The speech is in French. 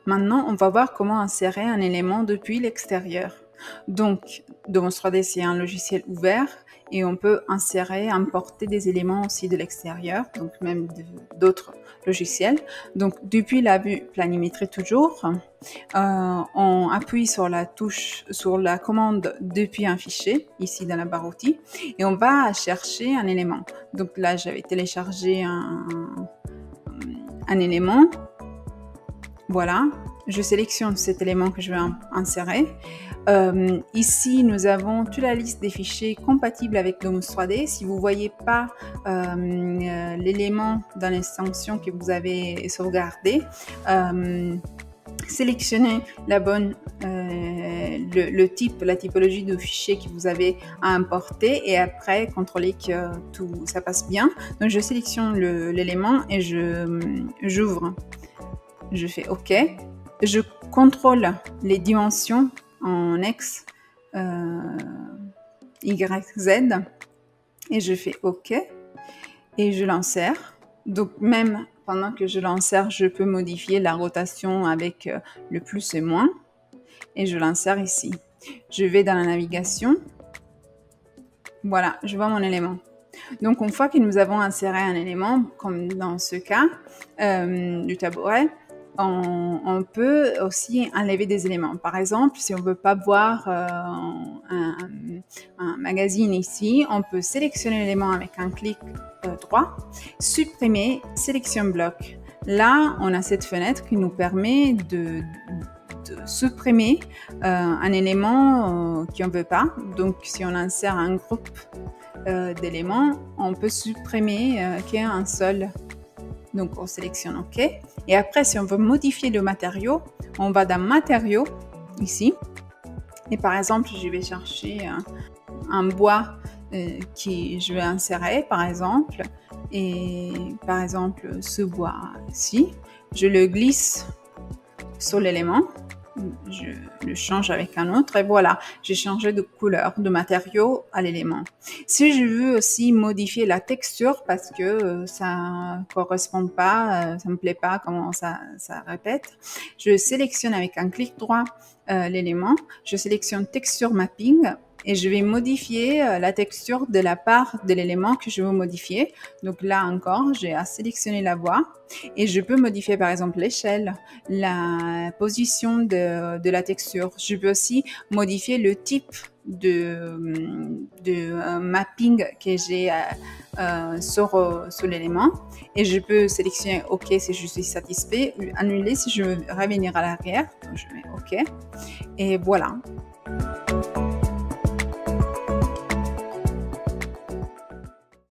Maintenant, on va voir comment insérer un élément depuis l'extérieur. Donc, Domos 3D, c'est un logiciel ouvert et on peut insérer, importer des éléments aussi de l'extérieur, donc même d'autres logiciels. Donc, depuis la vue planimétrie toujours, on appuie sur la touche, sur la commande depuis un fichier, ici dans la barre outils, et on va chercher un élément. Donc là, j'avais téléchargé un élément. Voilà, je sélectionne cet élément que je vais insérer. Ici, nous avons toute la liste des fichiers compatibles avec Domos 3D. Si vous ne voyez pas l'élément dans l'extension que vous avez sauvegardé, sélectionnez la bonne, le type, la typologie de fichier que vous avez à importer et après contrôlez que tout ça passe bien. Donc je sélectionne l'élément et j'ouvre. Je fais OK. Je contrôle les dimensions en X, Y, Z et je fais OK et je l'insère. Donc même pendant que je l'insère, je peux modifier la rotation avec le plus et moins et je l'insère ici. Je vais dans la navigation. Voilà, je vois mon élément. Donc une fois que nous avons inséré un élément, comme dans ce cas du tabouret, on peut aussi enlever des éléments. Par exemple, si on ne veut pas voir un magazine ici, on peut sélectionner l'élément avec un clic droit, supprimer, sélection bloc. Là, on a cette fenêtre qui nous permet de supprimer un élément qu'on ne veut pas. Donc, si on insère un groupe d'éléments, on peut supprimer qu'il y ait un seul. Donc, on sélectionne OK. Et après, si on veut modifier le matériau, on va dans Matériaux, ici. Et par exemple, je vais chercher un bois qui je vais insérer, par exemple. Et par exemple, ce bois-ci, je le glisse sur l'élément. Je le change avec un autre et voilà, j'ai changé de couleur, de matériau à l'élément. Si je veux aussi modifier la texture parce que ça correspond pas, ça me plaît pas comment ça répète, je sélectionne avec un clic droit l'élément, je sélectionne texture mapping et je vais modifier la texture de la part de l'élément que je veux modifier. Donc là encore, j'ai à sélectionner la voie et je peux modifier par exemple l'échelle, la position de la texture. Je peux aussi modifier le type de mapping que j'ai sur l'élément et je peux sélectionner OK si je suis satisfait ou annuler si je veux revenir à l'arrière. Donc je mets OK et voilà.